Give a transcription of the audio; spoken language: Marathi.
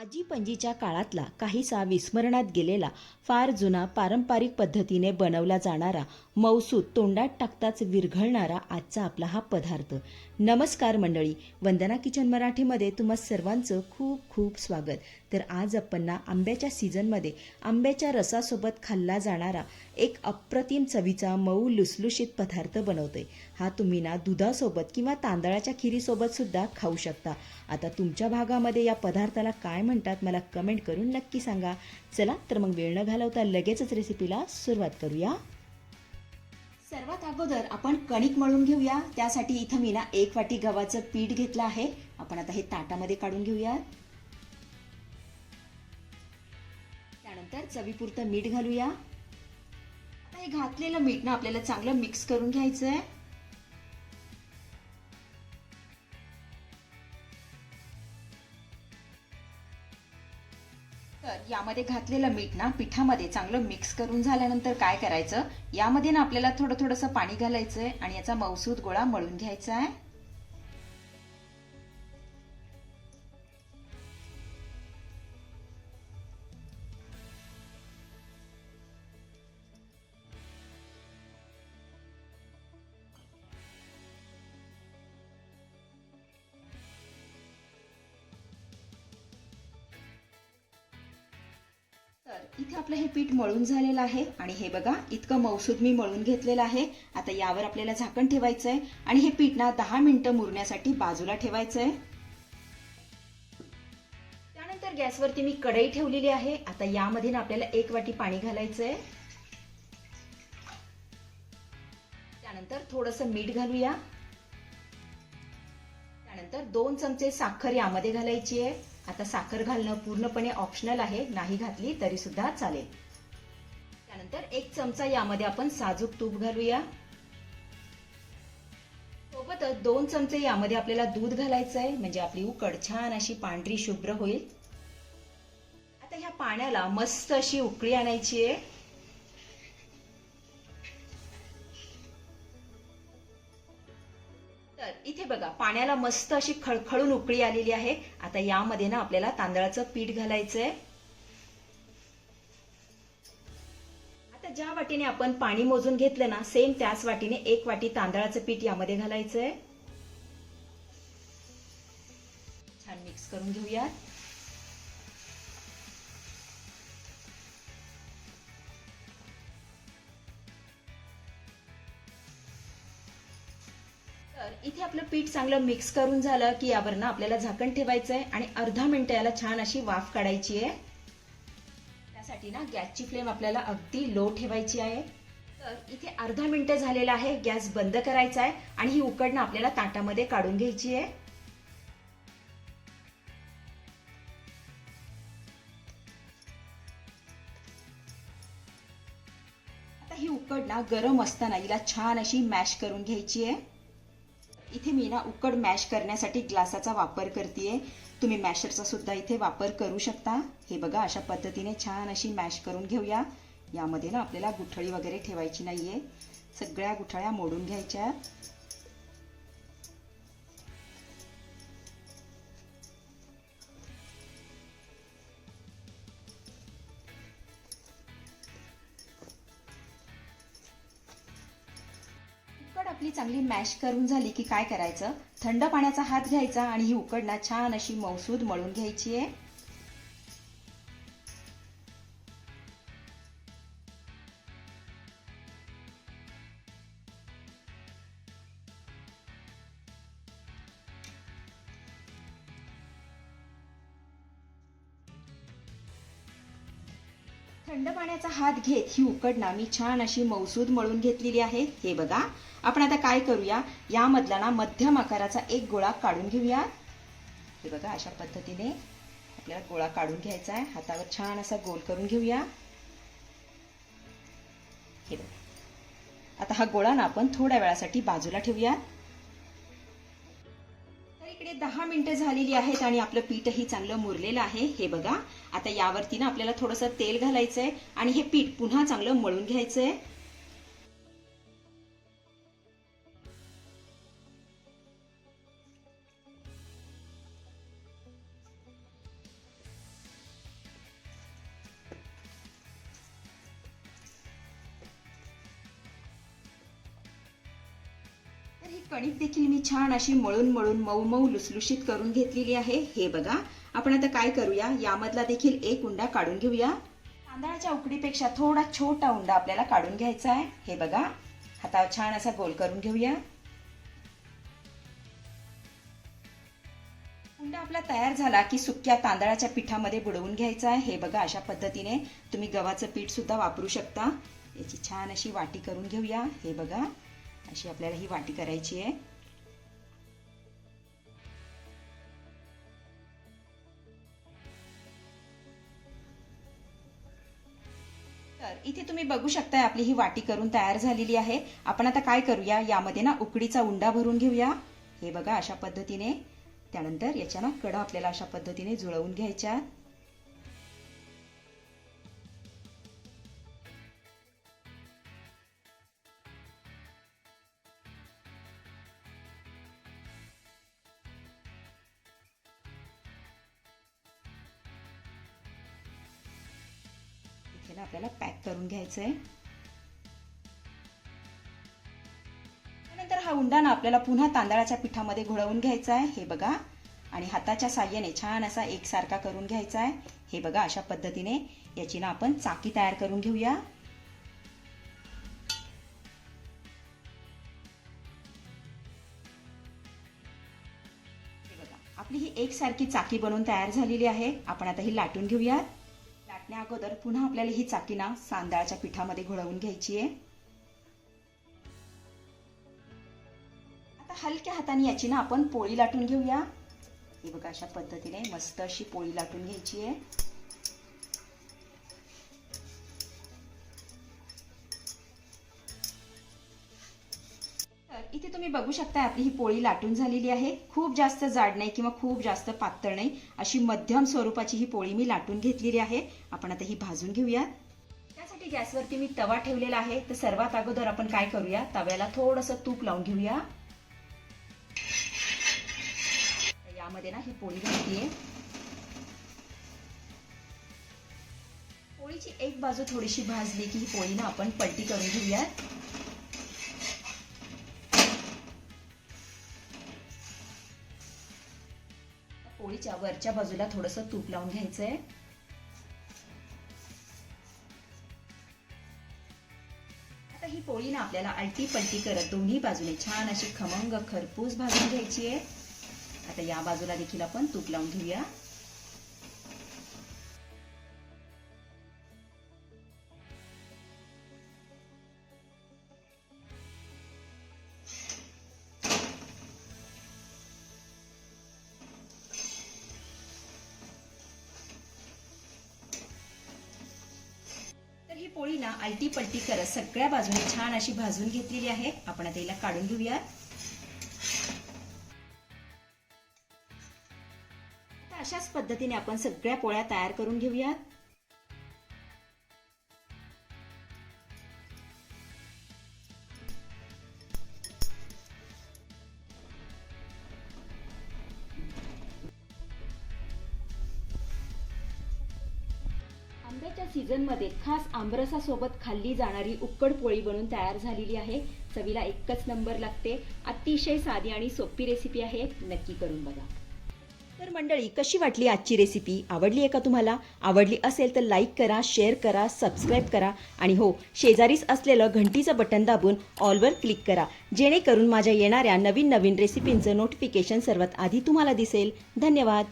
आजी पणजीच्या काळातला काहीसा विस्मरणात गेलेला फार जुना पारंपरिक पद्धतीने बनवला जाणारा मौसूद तोंडात टाकताच विरघळणारा आजचा आपला हा पदार्थ. नमस्कार मंडळी, वंदना किचन मराठीमध्ये तुम्हा सर्वांचं खूप खूप स्वागत. तर आज आपण ना आंब्याच्या सीझनमध्ये आंब्याच्या रसासोबत खाल्ला जाणारा एक अप्रतिम चवीचा मऊ लुसलुशीत पदार्थ बनवतोय. हा तुम्ही ना दुधासोबत किंवा तांदळाच्या खिरीसोबत सुद्धा खाऊ शकता. आता तुमच्या भागामध्ये या पदार्थाला काय म्हणतात मला कमेंट करून नक्की सांगा. चला तर मग वेळ न घालवता लगेचच रेसिपीला सुरुवात करूया. सर्वात अगोदर आपण कणिक मळून घेऊया. त्यासाठी इथं मी ना 1 वाटी गव्हाचं पीठ घेतलं आहे. आपण आता हे ताटामध्ये काढून घेऊया. त्यानंतर चवीपुरतं मीठ घालूया. आता हे घातलेलं मीठ ना आपल्याला चांगलं मिक्स करून घ्यायचं आहे. तर यामध्ये घातलेलं मीठ ना पिठामध्ये चांगलं मिक्स करून झाल्यानंतर काय करायचं, यामध्ये ना आपल्याला थोडंसं पाणी घालायचंय आणि याचा मौसूद गोळा मळून घ्यायचा आहे. तर इथे आपलं हे पीठ मळून झालेलं आहे आणि हे बघा इतकं मौसूद मी मळून घेतलेलं आहे. आता यावर आपल्याला झाकण ठेवायचं आहे आणि हे पीठ ना 10 मिनिटं मुरण्यासाठी बाजूला ठेवायचं आहे. त्यानंतर गॅसवरती मी कढई ठेवलेली आहे. आता यामध्ये ना आपल्याला 1 वाटी पाणी घालायचं आहे. त्यानंतर थोडंसं मीठ घालूया. त्यानंतर 2 चमचे साखर यामध्ये घालायची आहे. आता साखर घालणं पूर्णपणे ऑप्शनल आहे, नाही घातली तरी सुद्धा चालेल. त्यानंतर 1 चमचा यामध्ये आपण साजूक तूप घालूया. सोबतच 2 चमचे यामध्ये आपल्याला दूध घालायचं आहे, म्हणजे आपली उकड छान अशी पांढरी शुभ्र होईल. आता ह्या पाण्याला मस्त अशी उकळी आणायची आहे. तर इथे बघा पाण्याला मस्त अशी खळखळून उकळी आलेली आहे. आता यामध्ये ना आपल्याला तांदळाचं पीठ घालायचंय. आता ज्या वाटीने आपण पाणी मोजून घेतलं ना सेम त्याच वाटीने 1 वाटी तांदळाचं पीठ यामध्ये घालायचंय. छान मिक्स करून घेऊया. तर इथे आपलं पीठ चांगलं मिक्स करून झालं की यावर ना आपल्याला झाकण ठेवायचं आहे आणि अर्धा मिनिट याला छान अशी वाफ काढायची आहे. त्यासाठी ना गॅसची फ्लेम आपल्याला अगदी लो ठेवायची आहे. तर इथे अर्धा मिनिट झालेला आहे. गॅस बंद करायचा आहे आणि ही उकड ना आपल्याला ताटामध्ये काढून घ्यायची आहे. आता ही उकड ना गरम असताना हिला छान अशी मॅश करून घ्यायची आहे. इथे मी ना उकड मॅश करण्यासाठी ग्लासाचा वापर करतेय. तुम्ही मॅशरचा सुद्धा इथे वापर करू शकता. हे बघा अशा पद्धतीने छान अशी मॅश करून घेऊया. यामध्ये ना आपल्याला गुठळी वगैरे ठेवायची नाहीये. सगळ्या गुठळ्या मोडून घ्यायच्या. उकड आपली चांगली मॅश करून झाली की काय करायचं, थंड पाण्याचा हात घ्यायचा आणि ही उकड ना छान अशी मौसूद मळून घ्यायची आहे. थंड पाण्याचा हात घेत ही उकड ना मी छान अशी मौसूद मळून घेतलेली आहे. हे बघा आपण आता काय करूया, यामधला ना मध्यम आकाराचा एक गोळा काढून घेऊया. हे बघा अशा पद्धतीने आपल्याला गोळा काढून घ्यायचा आहे. हातावर छान असा गोल करून घेऊया. हे बघा आता हा गोळा ना आपण थोड्या वेळासाठी बाजूला ठेवूया. तर इकडे 10 मिनिटं झालेली आहेत आणि आपलं पीठही चांगलं मुरलेलं आहे. हे बघा आता यावरती ना आपल्याला थोडंसं तेल घालायचंय आणि हे पीठ पुन्हा चांगलं मळून घ्यायचंय. कणिक देखील मी छान अशी मळून मळून मऊ मऊ लुसलुशीत करून घेतलेली आहे. हे बघा, आपण आता काय करूया, यामधला देखील एक उंडा काढून घेऊया. तांदळाच्या उकडीपेक्षा थोडा छोटा उंडा आपल्याला काढून घ्यायचा आहे. हे बघा, हातावर छान असा गोल करून घेऊया. उंडा आपला तयार झाला की सुक्या तांदळाच्या पिठामध्ये बुडवून घ्यायचा आहे. हे बघा, अशा पद्धतीने तुम्ही गव्हाचं पीठ सुद्धा वापरू शकता. याची छान अशी वाटी करून घेऊया. हे बघा, अशी आपल्याला ही वाटी करायची आहे. तर इथे तुम्ही बघू शकताय आपली ही वाटी करून तयार झालेली आहे. आपण आता काय करूया, यामध्ये ना उकडीचा उंडा भरून घेऊया. हे बघा, अशा पद्धतीने. त्यानंतर याच्या ना कडा आपल्याला अशा पद्धतीने जुळवून घ्यायच्या. इथे ना आपल्याला पॅक करून घ्यायचंय. त्यानंतर हा उंडा ना आपल्याला पुन्हा तांदळाच्या पिठामध्ये घोळवून घ्यायचा आहे. हे बघा, आणि हाताच्या साहाय्याने छान असा एकसारखा करून घ्यायचा आहे. हे बघा, अशा पद्धतीने याची ना आपण चाकी तयार करून घेऊया. हे बघा, आपली ही एकसारखी चाकी बनवून तयार झालेली आहे. आपण आता ही लाटून घेऊया. लाटण्या अगोदर पुन्हा आपल्याला ही चाकी ना तांदळाच्या पिठामध्ये घोळवून घ्यायची आहे. आता हलक्या हाताने याची ना आपण पोळी लाटून घेऊया. हे बघा, अशा पद्धतीने मस्त अशी पोळी लाटून घ्यायची आहे. तर इथे तुम्ही बघू शकता आपली ही पोळी लाटून झालेली आहे. खूप जास्त जाड नाही किंवा खूप जास्त पातळ नाही, अशी मध्यम स्वरूपाची ही पोळी मी लाटून घेतलेली आहे. आपण आता ही भाजून घेऊया. त्यासाठी गॅसवरती मी तवा ठेवलेला आहे. तर सर्वात अगोदर आपण काय करूया, तव्याला थोडंसं तूप लावून घेऊया. यामध्ये ना ही पोळी घालतीये. पोळीची एक बाजू थोडीशी भाजली की ही पोळी ना आपण पलटी करून घेऊया. पोळीच्या वरच्या बाजूला थोडंसं तूप लावून घ्यायचंय. आता ही पोळी ना आपल्याला आलटी पलटी करत दोन्ही बाजूने छान अशी खमंग खरपूस भाजून घ्यायची आहे. आता या बाजूला देखील आपण तूप लावून घेऊया. तर ही पोळी ना आलटी पलटी करत सगळ्या बाजूने छान अशी भाजून घेतलेली आहे. आपण आता हिला काढून घेऊया. अशाच पद्धतीने आपण सगळ्या पोळ्या तयार करून घेऊया. आंब्याच्या सीझनमध्ये खास आंबरसासोबत खाल्ली जाणारी उक्कड पोळी बनून तयार झालेली आहे. चवीला एकच नंबर लागते. अतिशय साधी आणि सोपी रेसिपी आहे. नक्की करून बघा. तर मंडळी, कशी वाटली आजची रेसिपी? आवडली आहे का तुम्हाला? आवडली असेल तर लाईक करा, शेअर करा, सबस्क्राईब करा आणि हो, शेजारीच असलेलं घंटीचं बटन दाबून ऑलवर क्लिक करा, जेणेकरून माझ्या येणाऱ्या नवीन नवीन रेसिपींचं नोटिफिकेशन सर्वात आधी तुम्हाला दिसेल. धन्यवाद.